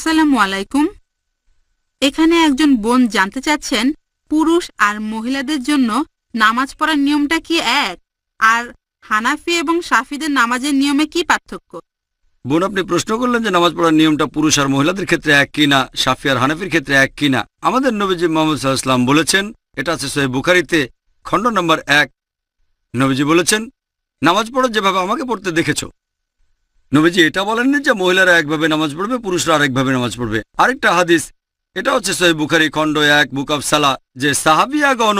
আসসালামু আলাইকুম। এখানে একজন বোন জানতে চাচ্ছেন পুরুষ আর মহিলাদের জন্য নামাজ পড়ার নিয়মটা কি এক, আর হানাফি এবং শাফিদের নামাজের নিয়মে কি পার্থক্য? বোন, আপনি প্রশ্ন করলেন যে নামাজ পড়ার নিয়মটা পুরুষ আর মহিলাদের ক্ষেত্রে এক কিনা, শাফি আর হানাফির ক্ষেত্রে এক কিনা। আমাদের নবীজি মুহাম্মদ সাল্লাল্লাহু আলাইহি ওয়াসাল্লাম বলেছেন, এটা আছে সহিহ বুখারীতে খণ্ড নম্বর 1। নবীজি বলেছেন, নামাজ পড়ো যেভাবে আমাকে পড়তে দেখেছো। নবীজি এটা বলেননি যে মহিলারা একভাবে নামাজ পড়বে, পুরুষরা আরেকভাবে নামাজ পড়বে। আরেকটা হাদিস, এটা হচ্ছে সহিহ বুখারী খণ্ড 1 বুক অব সালাহ, যে সাহাবিয়াগণ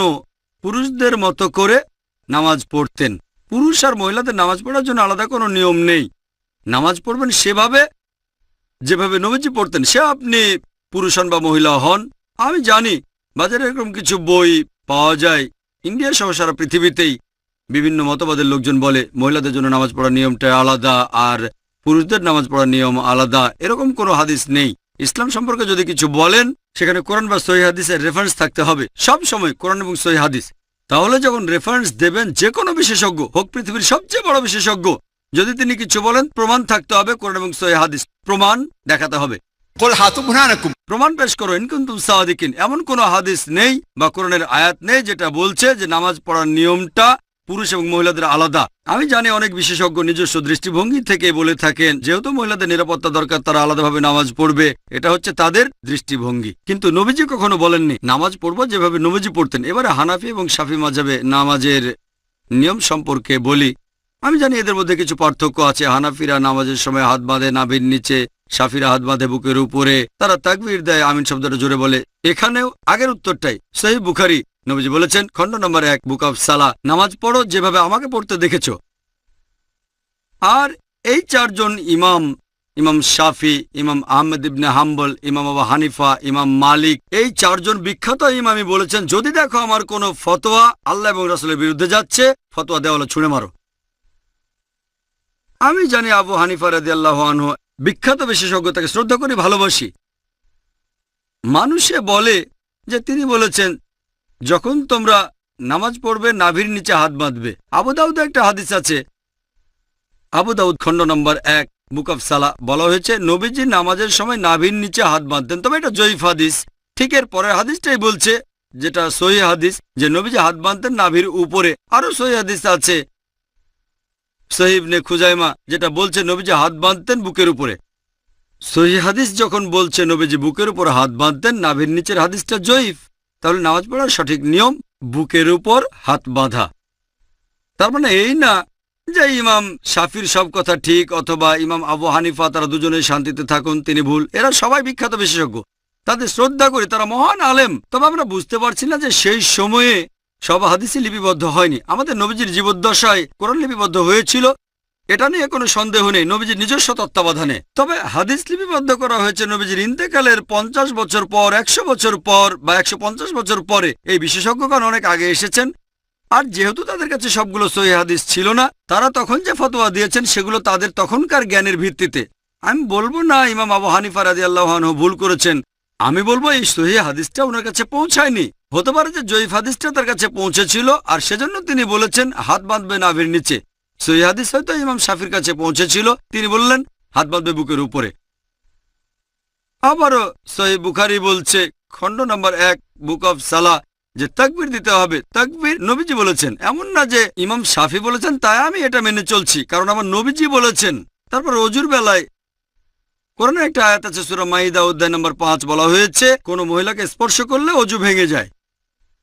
পুরুষদের মতো করে নামাজ পড়তেন। পুরুষ আর মহিলাদের নামাজ পড়ার জন্য আলাদা কোনো নিয়ম নেই। নামাজ পড়বেন সেভাবে যেভাবে নবীজি পড়তেন, সে আপনি পুরুষ হন বা মহিলা হন। আমি জানি বাজারে এরকম কিছু বই পাওয়া যায়, ইন্ডিয়া সহ সারা পৃথিবীতেই বিভিন্ন মতবাদের লোকজন বলে মহিলাদের জন্য নামাজ পড়ার নিয়মটা আলাদা আর পুরুষদের নামাজ পড়ার নিয়ম আলাদা। এরকম কোনো হাদিস নেই। ইসলাম সম্পর্কে যদি কিছু বলেন, সেখানে কোরআন বা সহিহ হাদিসের রেফারেন্স থাকতে হবে। সব সময় কোরআন এবং সহিহ হাদিস। তাহলে যখন রেফারেন্স দেবেন যে কোনো বিশেষজ্ঞ হোক, পৃথিবীর সবচেয়ে বড় বিশেষজ্ঞ, যদি তিনি কিছু বলেন প্রমাণ থাকতে হবে। কোরআন এবং সহিহ হাদিস প্রমাণ দেখাতে হবে। প্রমাণ পেশ করো ইন কুনতুম সাদিকিন। এমন কোনো হাদিস নেই বা কোরআনের আয়াত নেই যেটা বলছে যে নামাজ পড়ার নিয়মটা পুরুষ এবং মহিলাদের আলাদা। আমি জানি অনেক বিশেষজ্ঞ নিজস্ব দৃষ্টিভঙ্গি থেকে বলে থাকেন যেহেতু মহিলাদের নিরাপত্তা দরকার, তারা আলাদাভাবে নামাজ পড়বে। এটা হচ্ছে তাদের দৃষ্টিভঙ্গি, কিন্তু নবীজি কখনো বলেননি নামাজ পড়বো যেভাবে নবীজি পড়তেন। এবারে হানাফি এবং শাফি মাযহাবে নামাজের নিয়ম সম্পর্কে বলি। আমি জানি এদের মধ্যে কিছু পার্থক্য আছে। হানাফিরা নামাজের সময় হাত বাঁধে নাভির নিচে, শাফিরা হাত বাঁধে বুকের উপরে, তারা তাকবীর দেয়, আমিন শব্দটা জোরে বলে। এখানেও আগের উত্তরটাই। সহিহ বুখারী, নবীজি বলেছেন খণ্ড নম্বর 1 বুক অব সালাহ, নামাজ পড়ো যেভাবে আমাকে পড়তে দেখেছো। আর এই চারজন ইমাম, ইমাম শাফি, ইমাম আহমেদ ইবনে হাম্বল, ইমাম আবু হানিফা, ইমাম মালিক, এই চারজন বিখ্যাত ইমামই বলেছেন যদি দেখো আমার কোনো ফতোয়া আল্লাহ এবং রাসূলের বিরুদ্ধে যাচ্ছে, ফতোয়া দেওয়ালে ছুঁড়ে মারো। আমি জানি আবু হানিফা রাদিয়াল্লাহু আনহু বিখ্যাত বিশেষজ্ঞ, তাকে শ্রদ্ধা করি, ভালোবাসি। মানুষে বলে যে তিনি বলেছেন যখন তোমরা নামাজ পড়বে নাভির নিচে হাত বাঁধবে। আবু দাউদে একটা হাদিস আছে, আবু দাউদ খণ্ড নম্বর 1 বুক অব সালাহ, বলা হয়েছে নবীজি নামাজের সময় নাভির নিচে হাত বাঁধতেন। তবে এটা জয়ীফ হাদিস। ঠিক এর পরের হাদিসটাই বলছে, যেটা সহিহ হাদিস, যে নবীজি হাত বাঁধতেন নাভির উপরে। আরো সহিহ হাদিস আছে সহিহ ইবনে খুজাইমা, যেটা বলছে নবীজি হাত বাঁধতেন বুকের উপরে। সহিহ হাদিস যখন বলছে নবীজি বুকের উপর হাত বাঁধতেন, নাভির নিচের হাদিসটা জয়ীফ। তাহলে নামাজ পড়ার সঠিক নিয়ম বুকের উপর হাত বাঁধা। তার মানে এই না যে ইমাম শাফির সব কথা ঠিক অথবা ইমাম আবু হানিফা তারা দুজনেই শান্তিতে থাকুন, তিনি ভুল। এরা সবাই বিখ্যাত বিশেষজ্ঞ, তাদের শ্রদ্ধা করি, তারা মহান আলেম। তবে আমরা বুঝতে পারছি না যে সেই সময়ে সব হাদিসই লিপিবদ্ধ হয়নি। আমাদের নবীজির জীবদ্দশায় কোরআন লিপিবদ্ধ হয়েছিল, এটা নিয়ে কোনো সন্দেহ নেই, নবীজির নিজস্ব তত্ত্বাবধানে। তবে হাদিস লিপিবদ্ধ করা হয়েছে নবীজির ইন্তেকালের 50 বছর পর, 100 বছর পর বা 150 বছর পরে। এই বিশেষজ্ঞগণ অনেক আগে এসেছেন। আর যেহেতু তাদের কাছে সবগুলো সহিহ হাদিস ছিল না, তারা তখন যে ফতোয়া দিয়েছেন সেগুলো তাদের তখনকার জ্ঞানের ভিত্তিতে। আমি বলবো না ইমাম আবু হানিফা রাদিয়াল্লাহু আনহু ভুল করেছেন, আমি বলবো এই সহিহ হাদিসটা ওনার কাছে পৌঁছায়নি। হতে পারে যে জয়ীফ হাদিসটা তার কাছে পৌঁছেছিল আর সেজন্য তিনি বলেছেন হাত বাঁধবে নাভির নিচে। সহিহ হাদিস হয়তো ইমাম শাফির কাছে পৌঁছেছিল, তিনি বললেন হাত বাঁধবে বুকের উপরে। আবারও সহিহ বুখারী বলছে খণ্ড নম্বর 1 বুক অব সালাহ যে তাকবীর দিতে হবে। তাকবীর নবীজি বলেছেন, এমন না যে ইমাম শাফি বলেছেন তাই আমি এটা মেনে চলছি, কারণ আমার নবীজি বলেছেন। তারপর অজুর বেলায় কোরআনের একটা আয়াত আছে সূরা মাইদা অধ্যায় নম্বর 5, বলা হয়েছে কোন মহিলাকে স্পর্শ করলে অজু ভেঙে যায়।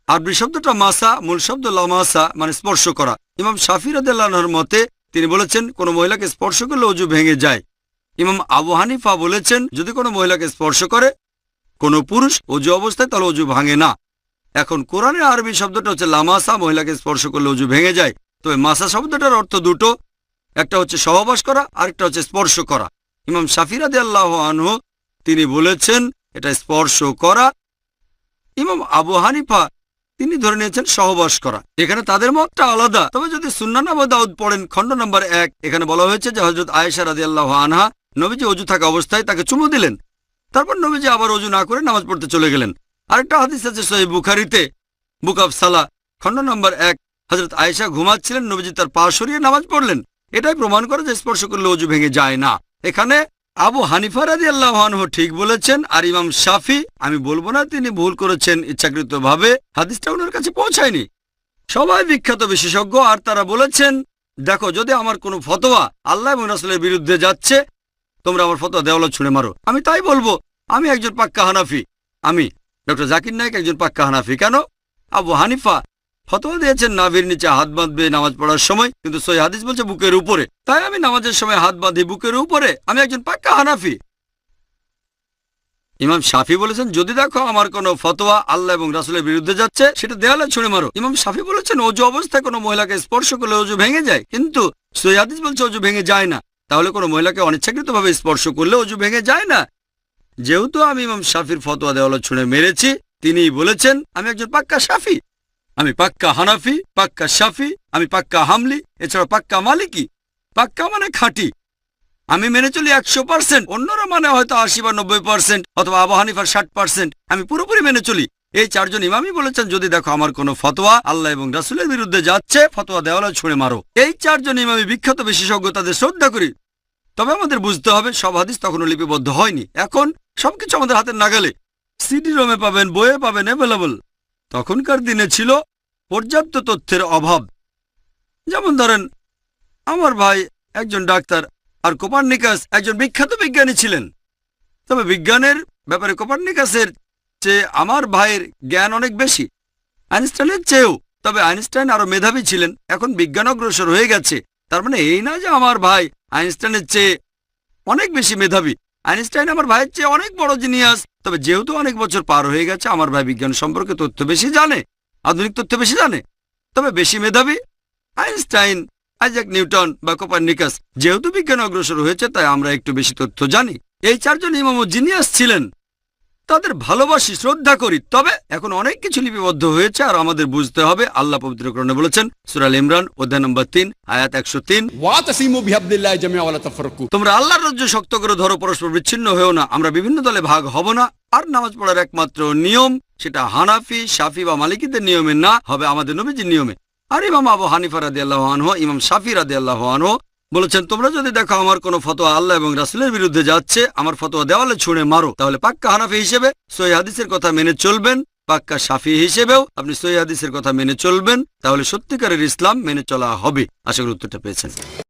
আরবি শব্দটা মাসা, মূল শব্দ লামাসা, মানে স্পর্শ করা। ইমাম শাফি রাদিয়াল্লাহু আনহুর মতে তিনি বলেছেন কোন মহিলাকে স্পর্শ করলে অজু ভেঙে যায়। ইমাম আবু হানিফা বলেছেন যদি কোনো মহিলাকে স্পর্শ করে কোনো পুরুষ অজু অবস্থায় তাহলে অজু ভাঙে না। এখন কোরআনের আরবি শব্দটা হচ্ছে লামাসা, মহিলাকে স্পর্শ করলে অজু ভেঙে যায়। তবে মাসা শব্দটার অর্থ দুটো, একটা হচ্ছে সহবাস করা, আরেকটা হচ্ছে স্পর্শ করা। ইমাম শাফি রাদিয়াল্লাহু আনহু তিনি বলেছেন এটা স্পর্শ করা। ইমাম আবু হানিফা তিনি ধরে নিয়েছেন সহবাস করা। এখানে তাদের মতটা আলাদা। তবে যদি সুন্নান আবু দাউদ পড়েন খণ্ড নম্বর 1, এখানে বলা হয়েছে যে হযরত আয়েশা রাদিয়াল্লাহু আনহা নবীজি অজু থাকা অবস্থায় তাকে চুমু দিলেন, তারপর নবীজি আবার অজু না করে নামাজ পড়তে চলে গেলেন। আরেকটা হাদিস আছে সহিহ বুখারীতে বুক অব সালাহ খণ্ড নম্বর 1, হযরত আয়েশা ঘুমাচ্ছিলেন, নবীজি তার পা সরিয়ে নামাজ পড়লেন। এটাই প্রমাণ করে যে স্পর্শ করলে অজু ভেঙে যায় না। এখানে আবু হানিফা রাদিয়াল্লাহু আনহু ঠিক বলেছেন, আর ইমাম শাফি, আমি বলবো না তিনি ভুল করেছেন ইচ্ছাকৃতভাবে, হাদিসটা ওনার কাছে পৌঁছায়নি। সবাই বিখ্যাত বিশেষজ্ঞ, আর তারা বলেছেন দেখো যদি আমার কোনো ফতোয়া আল্লাহ এবং রাসূলের বিরুদ্ধে যাচ্ছে, তোমরা আমার ফতোয়া দেওয়ালে ছুঁড়ে মারো। আমি তাই বলবো, আমি একজন পাক্কা হানাফি। আমি ডক্টর জাকির নায়েক একজন পাক্কা হানাফি। কেন? আবু হানিফা ফতোয়া দিয়েছেন নাভির নিচে হাত বাঁধবে নামাজ পড়ার সময়, কিন্তু সহিহ হাদিস বলছে বুকের উপরে। তাই আমি নামাজের সময় হাত বাঁধি বুকের উপরে, আমি একজন পাক্কা হানাফি। ইমাম শাফি বলেছেন যদি দেখো আমার কোনো ফতোয়া আল্লাহ এবং রাসূলের বিরুদ্ধে যাচ্ছে, সেটা দেওয়ালে ছুঁড়ে মারো। ইমাম শাফি বলেছেন অজু অবস্থায় কোনো মহিলাকে স্পর্শ করলে অজু ভেঙে যায়, কিন্তু সহিহ হাদিস বলছে অজু ভেঙে যায় না। তাহলে কোনো মহিলাকে অনিচ্ছাকৃতভাবে স্পর্শ করলে অজু ভেঙে যায় না। যেহেতু আমি ইমাম শাফির ফতোয়া দেওয়ালে ছুঁড়ে মেরেছি, তিনিই বলেছেন আমি একজন পাক্কা শাফি। আমি পাক্কা হানাফি, পাক্কা শাফি, আমি পাক্কা হামলি, এছাড়া পাক্কা মালিকি। পাক্কা মানে খাঁটি। আমি মেনে চলি 100%, অন্যরা মানে হয়তো 80 বা 90%, অথবা আবু হানিফার 60%। আমি পুরোপুরি মেনে চলি। এই চারজন ইমামই বলেছেন যদি দেখো আমার কোনো ফতোয়া আল্লাহ এবং রাসূলের বিরুদ্ধে যাচ্ছে, ফতোয়া দেওয়ালে ছুঁড়ে মারো। এই চারজন ইমামই বিখ্যাত বিশেষজ্ঞ, তাদের শ্রদ্ধা করি। তবে আমাদের বুঝতে হবে সব হাদিস তখনও লিপিবদ্ধ হয়নি। এখন সবকিছু আমাদের হাতের নাগালে, সিডি রোমে পাবেন, বইয়ে পাবেন, অ্যাভেলেবল। তখনকার দিনে ছিল পর্যাপ্ত তথ্যের অভাব। যেমন ধরেন আমার ভাই একজন ডাক্তার, আর কোপার্নিকাস একজন বিখ্যাত বিজ্ঞানী ছিলেন। তবে বিজ্ঞানের ব্যাপারে কোপার্নিকাসের চেয়ে আমার ভাইয়ের জ্ঞান অনেক বেশি, আইনস্টাইনের চেয়েও। তবে আইনস্টাইন আরো মেধাবী ছিলেন। এখন বিজ্ঞান অগ্রসর হয়ে গেছে, তার মানে এই না যে আমার ভাই আইনস্টাইনের চেয়ে অনেক বেশি মেধাবী। আইনস্টাইন আমার ভাইয়ের চেয়ে অনেক বড় জিনিয়াস। তবে যেহেতু অনেক বছর পার হয়ে গেছে, আমার ভাই বিজ্ঞান সম্পর্কে তথ্য বেশি জানে, আধুনিক তথ্য বেশি জানে। তবে বেশি মেধাবী আইনস্টাইন, আইজাক নিউটন বা কোপার্নিকাস। যেহেতু বিজ্ঞান অগ্রসর হয়েছে, তাই আমরা একটু বেশি তথ্য জানি। এই চারজন ইমামও জিনিয়াস ছিলেন, তাদের ভালোবাসি, শ্রদ্ধা করি। তবে এখন অনেক কিছু লিপিবদ্ধ হয়েছে, আর আমাদের বুঝতে হবে আল্লাহ পবিত্র কোরআনে বলেছেন সূরা আল ইমরান অধ্যায় নম্বর 3 আয়াত 103, ওয়াতাসিমু বিহাবলিল্লাহি জামিআ ওয়া লা তাফাররাকু। তোমরা আল্লাহর রজ্জু শক্ত করে ধরো, পরস্পর বিচ্ছিন্ন হয়েও না। আমরা বিভিন্ন দলে ভাগ হব না। আর নামাজ পড়ার একমাত্র নিয়ম সেটা হানাফি, শাফি বা মালিকিদের নিয়মে না, হবে আমাদের নবীজির নিয়মে। আর ইমাম আবু হানিফা রাদিয়াল্লাহু আনহু, ইমাম শাফি রাদিয়াল্লাহু আনহু বলেছেন তোমরা যদি দেখো আমার কোনো ফতোয়া আল্লাহ এবং রাসূলের বিরুদ্ধে যাচ্ছে, আমার ফতোয়া দেওয়ালে ছুঁড়ে মারো। তাহলে পাক্কা হানাফি হিসেবে সহিহ হাদিসের কথা মেনে চলবেন, পাক্কা শাফি হিসেবেও আপনি সহিহ হাদিসের কথা মেনে চলবেন। তাহলে সত্যিকারের ইসলাম মেনে চলা হবে। আশা করি উত্তরটা পেয়েছেন।